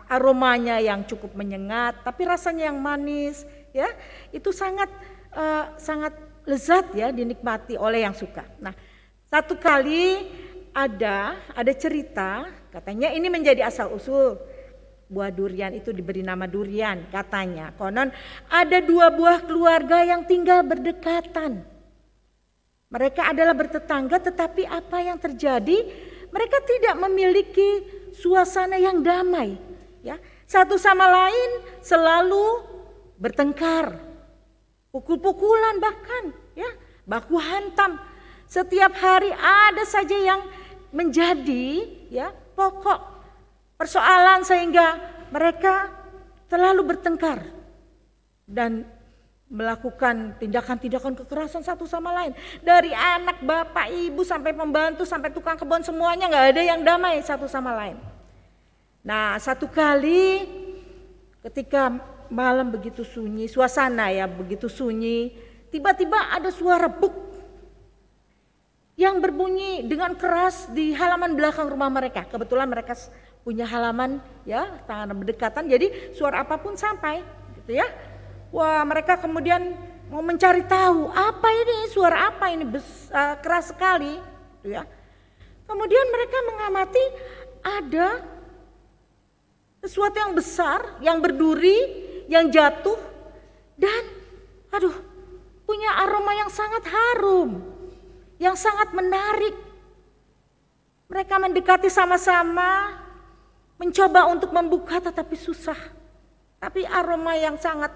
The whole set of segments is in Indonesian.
aromanya yang cukup menyengat, tapi rasanya yang manis, ya, itu sangat lezat ya dinikmati oleh yang suka. Nah, satu kali ada cerita, katanya ini menjadi asal usul buah durian itu diberi nama durian. Katanya konon ada 2 buah keluarga yang tinggal berdekatan. Mereka adalah bertetangga, tetapi apa yang terjadi? Mereka tidak memiliki suasana yang damai, ya. Satu sama lain selalu bertengkar, pukul-pukulan bahkan, ya, baku hantam. Setiap hari ada saja yang menjadi, ya, pokok persoalan sehingga mereka selalu bertengkar dan melakukan tindakan-tindakan kekerasan satu sama lain. Dari anak, bapak, ibu, sampai pembantu, sampai tukang kebun, semuanya nggak ada yang damai satu sama lain. Nah, satu kali ketika malam begitu sunyi, suasana ya begitu sunyi, tiba-tiba ada suara buk yang berbunyi dengan keras di halaman belakang rumah mereka. Kebetulan mereka punya halaman ya sangat berdekatan, jadi suara apapun sampai gitu ya. Wah, mereka kemudian mau mencari tahu apa ini, suara apa ini, keras sekali gitu ya. Kemudian mereka mengamati ada sesuatu yang besar, yang berduri, yang jatuh, dan punya aroma yang sangat harum, yang sangat menarik. Mereka mendekati sama-sama, mencoba untuk membuka tetapi susah. Tapi aroma yang sangat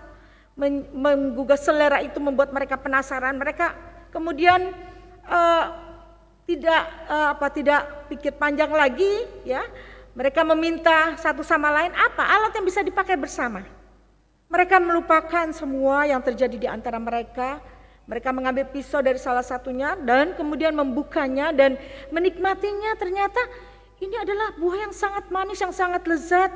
menggugah selera itu membuat mereka penasaran. Mereka kemudian tidak pikir panjang lagi, ya. Mereka meminta satu sama lain apa alat yang bisa dipakai bersama. Mereka melupakan semua yang terjadi di antara mereka. Mereka mengambil pisau dari salah satunya dan kemudian membukanya dan menikmatinya. Ternyata ini adalah buah yang sangat manis, yang sangat lezat.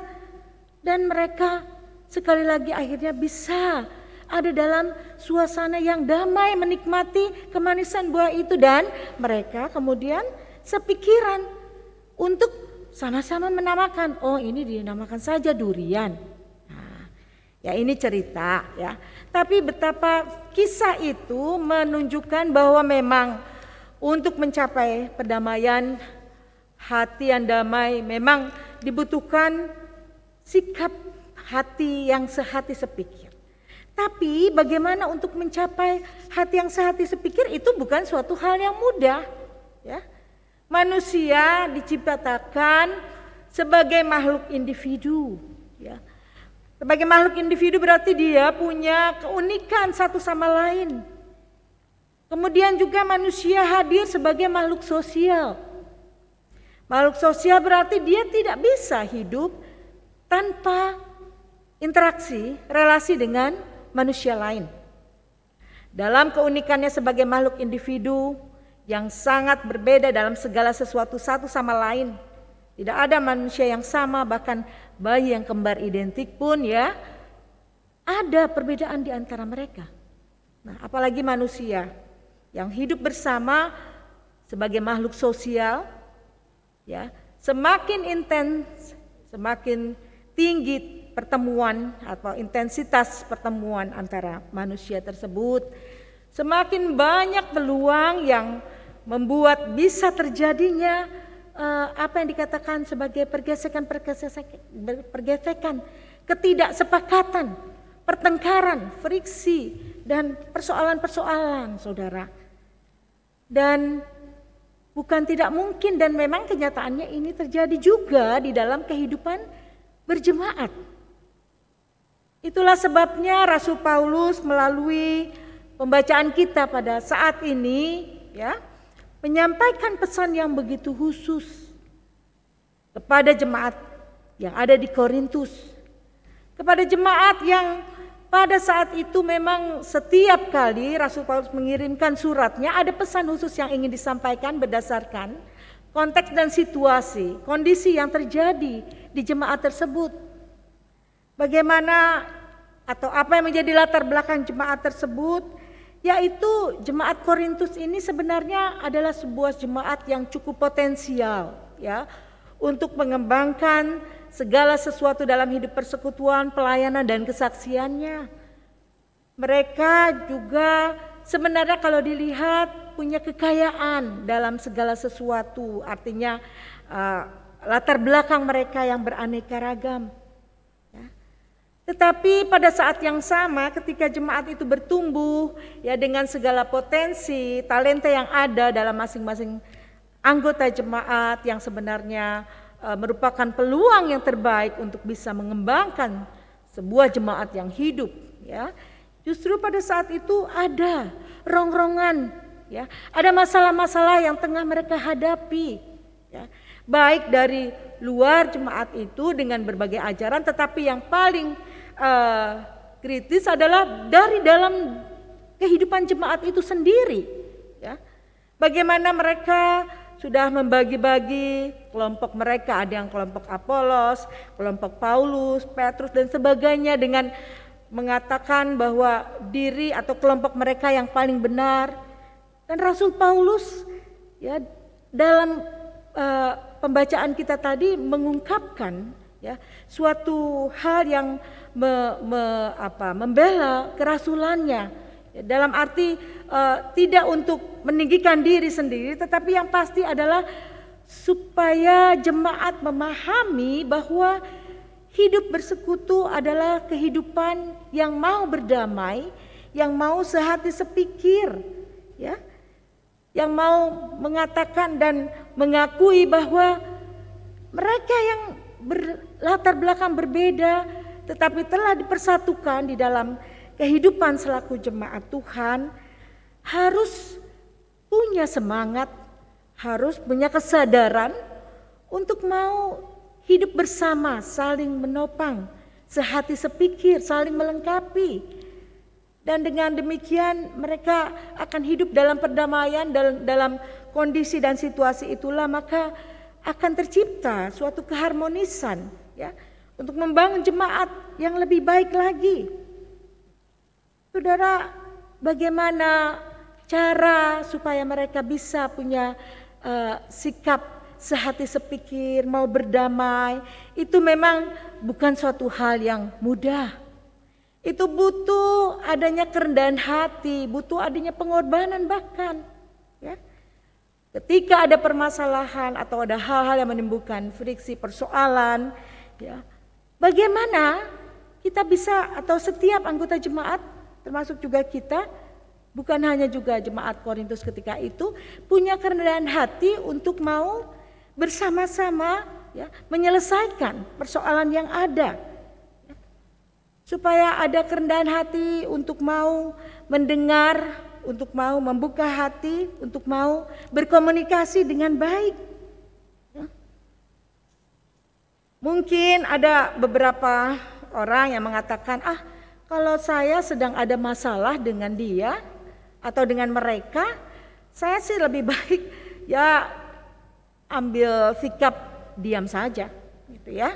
Dan mereka sekali lagi akhirnya bisa ada dalam suasana yang damai menikmati kemanisan buah itu. Dan mereka kemudian sepikiran untuk sama-sama menamakan, oh ini dinamakan saja durian. Nah, ya ini cerita ya. Tapi betapa kisah itu menunjukkan bahwa memang untuk mencapai perdamaian, hati yang damai memang dibutuhkan sikap hati yang sehati sepikir. Tapi bagaimana untuk mencapai hati yang sehati sepikir itu bukan suatu hal yang mudah, ya. Manusia diciptakan sebagai makhluk individu, ya. Sebagai makhluk individu berarti dia punya keunikan satu sama lain. Kemudian juga manusia hadir sebagai makhluk sosial. Makhluk sosial berarti dia tidak bisa hidup tanpa interaksi, relasi dengan manusia lain. Dalam keunikannya sebagai makhluk individu yang sangat berbeda dalam segala sesuatu satu sama lain. Tidak ada manusia yang sama, bahkan bayi yang kembar identik pun ya ada perbedaan di antara mereka. Nah, apalagi manusia yang hidup bersama sebagai makhluk sosial, ya, semakin intens, semakin tinggi pertemuan atau intensitas pertemuan antara manusia tersebut, semakin banyak peluang yang membuat bisa terjadinya apa yang dikatakan sebagai pergesekan, ketidaksepakatan, pertengkaran, friksi, dan persoalan-persoalan, saudara. Dan bukan tidak mungkin dan memang kenyataannya ini terjadi juga di dalam kehidupan berjemaat. Itulah sebabnya Rasul Paulus melalui pembacaan kita pada saat ini, ya, menyampaikan pesan yang begitu khusus kepada jemaat yang ada di Korintus, kepada jemaat yang pada saat itu memang setiap kali Rasul Paulus mengirimkan suratnya ada pesan khusus yang ingin disampaikan berdasarkan konteks dan situasi, kondisi yang terjadi di jemaat tersebut. Bagaimana atau apa yang menjadi latar belakang jemaat tersebut? Yaitu jemaat Korintus ini sebenarnya adalah sebuah jemaat yang cukup potensial, ya, untuk mengembangkan segala sesuatu dalam hidup persekutuan, pelayanan, dan kesaksiannya. Mereka juga sebenarnya kalau dilihat punya kekayaan dalam segala sesuatu, artinya latar belakang mereka yang beraneka ragam. Tetapi pada saat yang sama ketika jemaat itu bertumbuh ya dengan segala potensi, talenta yang ada dalam masing-masing anggota jemaat yang sebenarnya merupakan peluang yang terbaik untuk bisa mengembangkan sebuah jemaat yang hidup ya. Justru pada saat itu ada rongrongan ya, ada masalah-masalah yang tengah mereka hadapi ya. Baik dari luar jemaat itu dengan berbagai ajaran, tetapi yang paling kritis adalah dari dalam kehidupan jemaat itu sendiri ya. Bagaimana mereka sudah membagi-bagi kelompok mereka, ada yang kelompok Apolos, kelompok Paulus, Petrus dan sebagainya, dengan mengatakan bahwa diri atau kelompok mereka yang paling benar. Dan Rasul Paulus ya dalam pembacaan kita tadi mengungkapkan ya suatu hal yang membela kerasulannya ya, dalam arti tidak untuk meninggikan diri sendiri, tetapi yang pasti adalah supaya jemaat memahami bahwa hidup bersekutu adalah kehidupan yang mau berdamai, yang mau sehati sepikir ya, yang mau mengatakan dan mengakui bahwa mereka yang berlatar belakang berbeda tetapi telah dipersatukan di dalam kehidupan selaku jemaat Tuhan, harus punya semangat, harus punya kesadaran untuk mau hidup bersama, saling menopang, sehati sepikir, saling melengkapi. Dan dengan demikian mereka akan hidup dalam perdamaian, dalam kondisi dan situasi itulah maka akan tercipta suatu keharmonisan ya, untuk membangun jemaat yang lebih baik lagi. Saudara, bagaimana cara supaya mereka bisa punya sikap sehati sepikir, mau berdamai, itu memang bukan suatu hal yang mudah. Itu butuh adanya kerendahan hati, butuh adanya pengorbanan bahkan ya. Ketika ada permasalahan atau ada hal-hal yang menimbulkan friksi, persoalan ya, bagaimana kita bisa, atau setiap anggota jemaat termasuk juga kita, bukan hanya juga jemaat Korintus ketika itu, punya kerendahan hati untuk mau bersama-sama ya, menyelesaikan persoalan yang ada. Supaya ada kerendahan hati untuk mau mendengar, untuk mau membuka hati, untuk mau berkomunikasi dengan baik. Ya. Mungkin ada beberapa orang yang mengatakan, kalau saya sedang ada masalah dengan dia atau dengan mereka, saya sih lebih baik ya ambil sikap diam saja, gitu ya.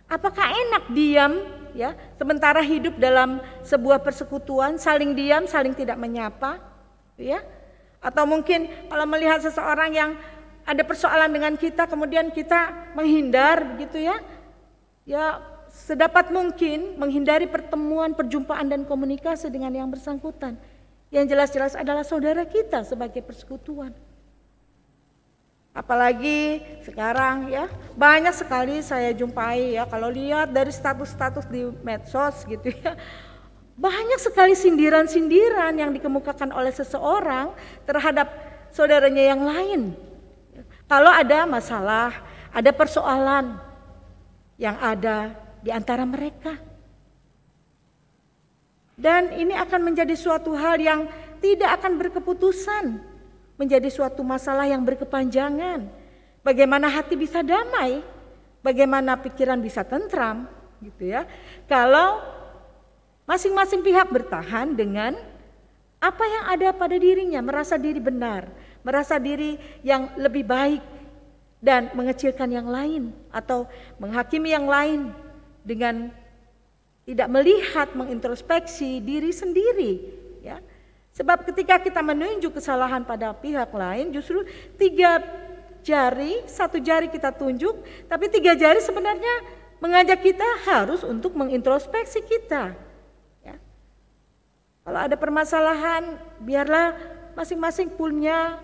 Apakah enak diam ya, sementara hidup dalam sebuah persekutuan, saling diam, saling tidak menyapa, ya? Atau mungkin kalau melihat seseorang yang ada persoalan dengan kita, kemudian kita menghindar, gitu ya? Ya, sedapat mungkin menghindari pertemuan, perjumpaan dan komunikasi dengan yang bersangkutan. Yang jelas-jelas adalah saudara kita sebagai persekutuan. Apalagi sekarang ya, banyak sekali saya jumpai ya, kalau lihat dari status-status di medsos gitu ya, banyak sekali sindiran-sindiran yang dikemukakan oleh seseorang terhadap saudaranya yang lain. Kalau ada masalah, ada persoalan yang ada di antara mereka. Dan ini akan menjadi suatu hal yang tidak akan berkeputusan, menjadi suatu masalah yang berkepanjangan. Bagaimana hati bisa damai, bagaimana pikiran bisa tentram, gitu ya. Kalau masing-masing pihak bertahan dengan apa yang ada pada dirinya, merasa diri benar, merasa diri yang lebih baik dan mengecilkan yang lain atau menghakimi yang lain dengan tidak melihat, mengintrospeksi diri sendiri, ya. Sebab ketika kita menunjuk kesalahan pada pihak lain, justru 3 jari, 1 jari kita tunjuk, tapi 3 jari sebenarnya mengajak kita harus untuk mengintrospeksi kita. Ya. Kalau ada permasalahan, biarlah masing-masing punya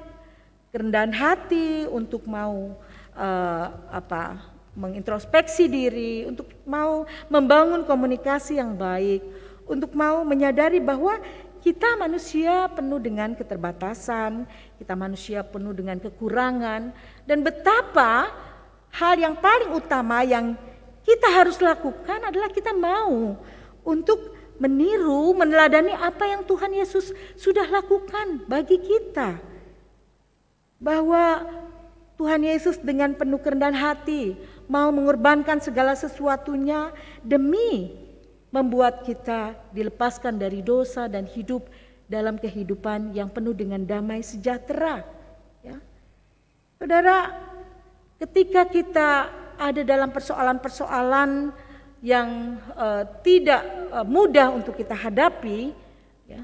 kerendahan hati untuk mau mengintrospeksi diri, untuk mau membangun komunikasi yang baik, untuk mau menyadari bahwa kita manusia penuh dengan keterbatasan, kita manusia penuh dengan kekurangan, dan betapa hal yang paling utama yang kita harus lakukan adalah kita mau untuk meniru, meneladani apa yang Tuhan Yesus sudah lakukan bagi kita. Bahwa Tuhan Yesus dengan penuh kerendahan hati mau mengorbankan segala sesuatunya demi membuat kita dilepaskan dari dosa dan hidup dalam kehidupan yang penuh dengan damai sejahtera. Ya. Saudara, ketika kita ada dalam persoalan-persoalan yang tidak mudah untuk kita hadapi, ya,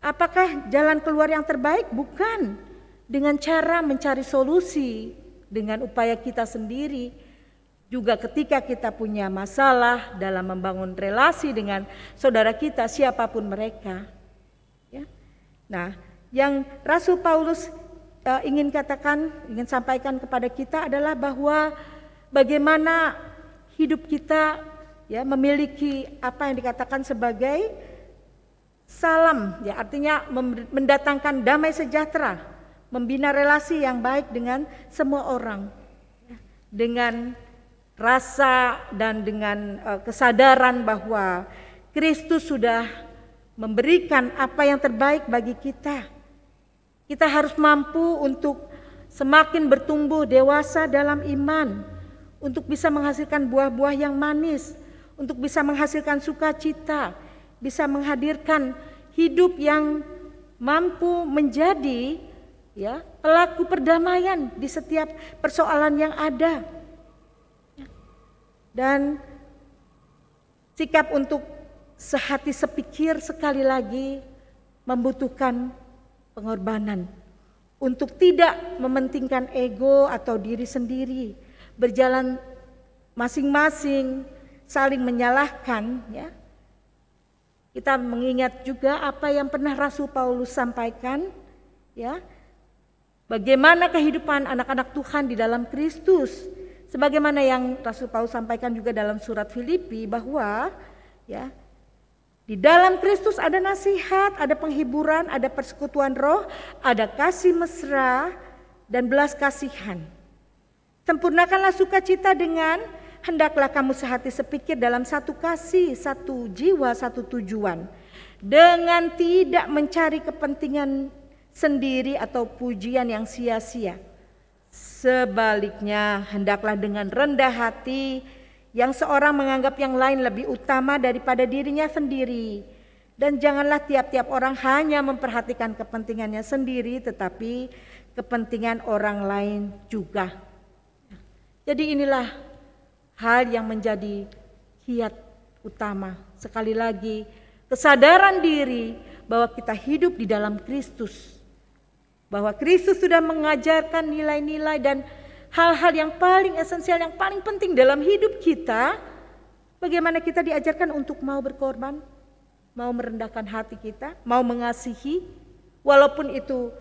apakah jalan keluar yang terbaik? Bukan dengan cara mencari solusi dengan upaya kita sendiri. Juga ketika kita punya masalah dalam membangun relasi dengan saudara kita, siapapun mereka. Ya. Nah, yang Rasul Paulus ingin sampaikan kepada kita adalah bahwa bagaimana hidup kita ya memiliki apa yang dikatakan sebagai salam, ya artinya mendatangkan damai sejahtera, membina relasi yang baik dengan semua orang, ya, dengan rasa dan dengan kesadaran bahwa Kristus sudah memberikan apa yang terbaik bagi kita. Kita harus mampu untuk semakin bertumbuh dewasa dalam iman, untuk bisa menghasilkan buah-buah yang manis, untuk bisa menghasilkan sukacita, bisa menghadirkan hidup yang mampu menjadi ya pelaku perdamaian di setiap persoalan yang ada. Dan sikap untuk sehati sepikir sekali lagi membutuhkan pengorbanan untuk tidak mementingkan ego atau diri sendiri, berjalan masing-masing, saling menyalahkan. Ya. Kita mengingat juga apa yang pernah Rasul Paulus sampaikan, ya, bagaimana kehidupan anak-anak Tuhan di dalam Kristus. Sebagaimana yang Rasul Paulus sampaikan juga dalam surat Filipi bahwa ya di dalam Kristus ada nasihat, ada penghiburan, ada persekutuan roh, ada kasih mesra dan belas kasihan. Sempurnakanlah sukacita dengan hendaklah kamu sehati sepikir dalam satu kasih, satu jiwa, satu tujuan, dengan tidak mencari kepentingan sendiri atau pujian yang sia-sia. Sebaliknya, hendaklah dengan rendah hati yang seorang menganggap yang lain lebih utama daripada dirinya sendiri. Dan janganlah tiap-tiap orang hanya memperhatikan kepentingannya sendiri, tetapi kepentingan orang lain juga. Jadi inilah hal yang menjadi kiat utama. Sekali lagi, kesadaran diri bahwa kita hidup di dalam Kristus. Bahwa Kristus sudah mengajarkan nilai-nilai dan hal-hal yang paling esensial, yang paling penting dalam hidup kita. Bagaimana kita diajarkan untuk mau berkorban, mau merendahkan hati kita, mau mengasihi, walaupun itu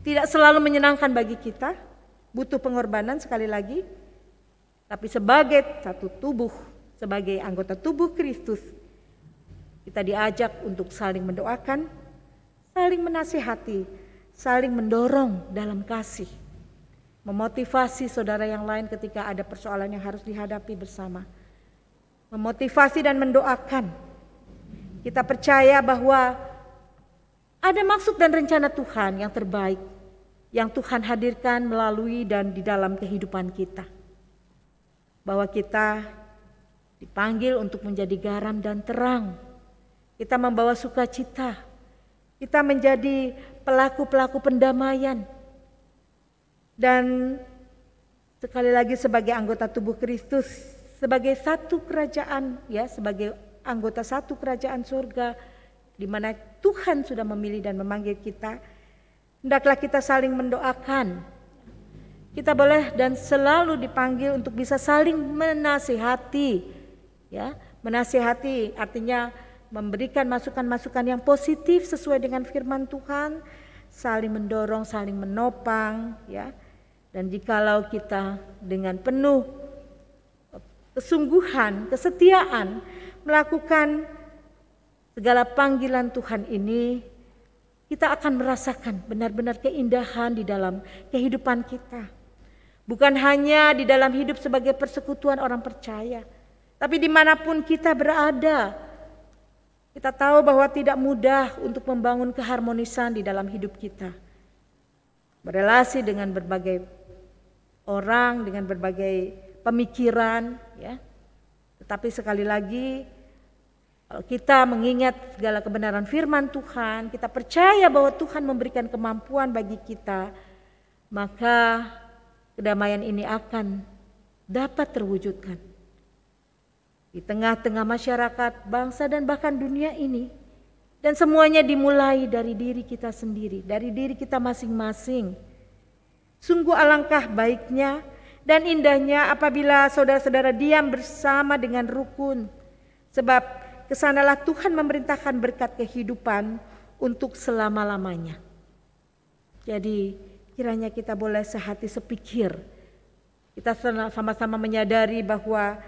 tidak selalu menyenangkan bagi kita, butuh pengorbanan sekali lagi. Tapi sebagai satu tubuh, sebagai anggota tubuh Kristus, kita diajak untuk saling mendoakan, saling menasihati, saling mendorong dalam kasih, memotivasi saudara yang lain ketika ada persoalan yang harus dihadapi bersama, memotivasi dan mendoakan. Kita percaya bahwa ada maksud dan rencana Tuhan yang terbaik, yang Tuhan hadirkan melalui dan di dalam kehidupan kita. Bahwa kita dipanggil untuk menjadi garam dan terang, kita membawa sukacita, kita menjadi pelaku-pelaku pendamaian. Dan sekali lagi sebagai anggota tubuh Kristus, sebagai satu kerajaan, ya, sebagai anggota satu kerajaan surga di mana Tuhan sudah memilih dan memanggil kita, hendaklah kita saling mendoakan Kita boleh dan selalu dipanggil untuk bisa saling menasihati. Ya, menasihati artinya memberikan masukan-masukan yang positif sesuai dengan firman Tuhan, saling mendorong, saling menopang, ya. Dan jikalau kita dengan penuh kesungguhan, kesetiaan melakukan segala panggilan Tuhan ini, kita akan merasakan benar-benar keindahan di dalam kehidupan kita. Bukan hanya di dalam hidup sebagai persekutuan orang percaya, tapi dimanapun kita berada, kita tahu bahwa tidak mudah untuk membangun keharmonisan di dalam hidup kita. Berelasi dengan berbagai orang, dengan berbagai pemikiran, ya. Tetapi sekali lagi, kalau kita mengingat segala kebenaran firman Tuhan, kita percaya bahwa Tuhan memberikan kemampuan bagi kita, maka kedamaian ini akan dapat terwujudkan di tengah-tengah masyarakat, bangsa dan bahkan dunia ini. Dan semuanya dimulai dari diri kita sendiri, dari diri kita masing-masing. Sungguh alangkah baiknya dan indahnya apabila saudara-saudara diam bersama dengan rukun. Sebab kesanalah Tuhan memerintahkan berkat kehidupan untuk selama-lamanya. Jadi kiranya kita boleh sehati sepikir. Kita sama-sama menyadari bahwa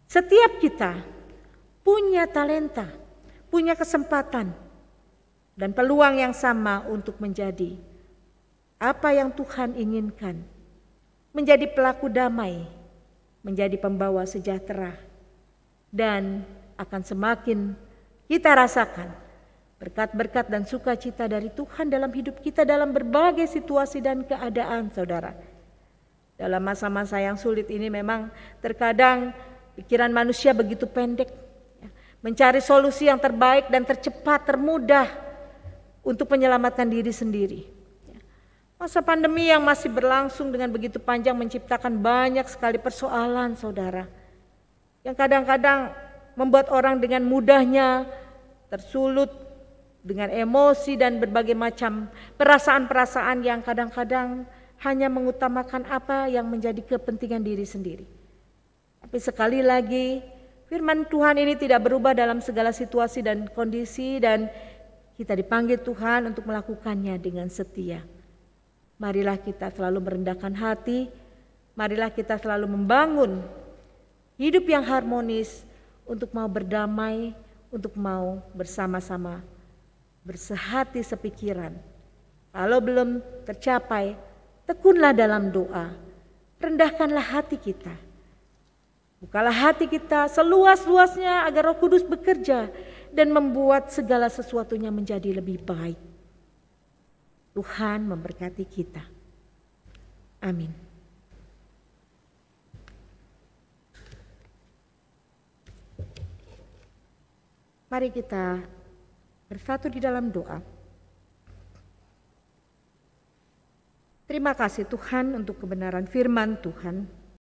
setiap kita punya talenta, punya kesempatan dan peluang yang sama untuk menjadi apa yang Tuhan inginkan. Menjadi pelaku damai, menjadi pembawa sejahtera, dan akan semakin kita rasakan berkat-berkat dan sukacita dari Tuhan dalam hidup kita dalam berbagai situasi dan keadaan, saudara. Dalam masa-masa yang sulit ini memang terkadang pikiran manusia begitu pendek, mencari solusi yang terbaik dan tercepat, termudah untuk menyelamatkan diri sendiri. Masa pandemi yang masih berlangsung dengan begitu panjang menciptakan banyak sekali persoalan, saudara, yang kadang-kadang membuat orang dengan mudahnya tersulut dengan emosi dan berbagai macam perasaan-perasaan yang kadang-kadang hanya mengutamakan apa yang menjadi kepentingan diri sendiri. Tapi sekali lagi, firman Tuhan ini tidak berubah dalam segala situasi dan kondisi, dan kita dipanggil Tuhan untuk melakukannya dengan setia. Marilah kita selalu merendahkan hati, marilah kita selalu membangun hidup yang harmonis untuk mau berdamai, untuk mau bersama-sama bersehati sepikiran. Kalau belum tercapai, tekunlah dalam doa. Rendahkanlah hati kita. Bukalah hati kita seluas-luasnya agar Roh Kudus bekerja dan membuat segala sesuatunya menjadi lebih baik. Tuhan memberkati kita. Amin. Mari kita bersatu di dalam doa. Terima kasih Tuhan untuk kebenaran firman Tuhan.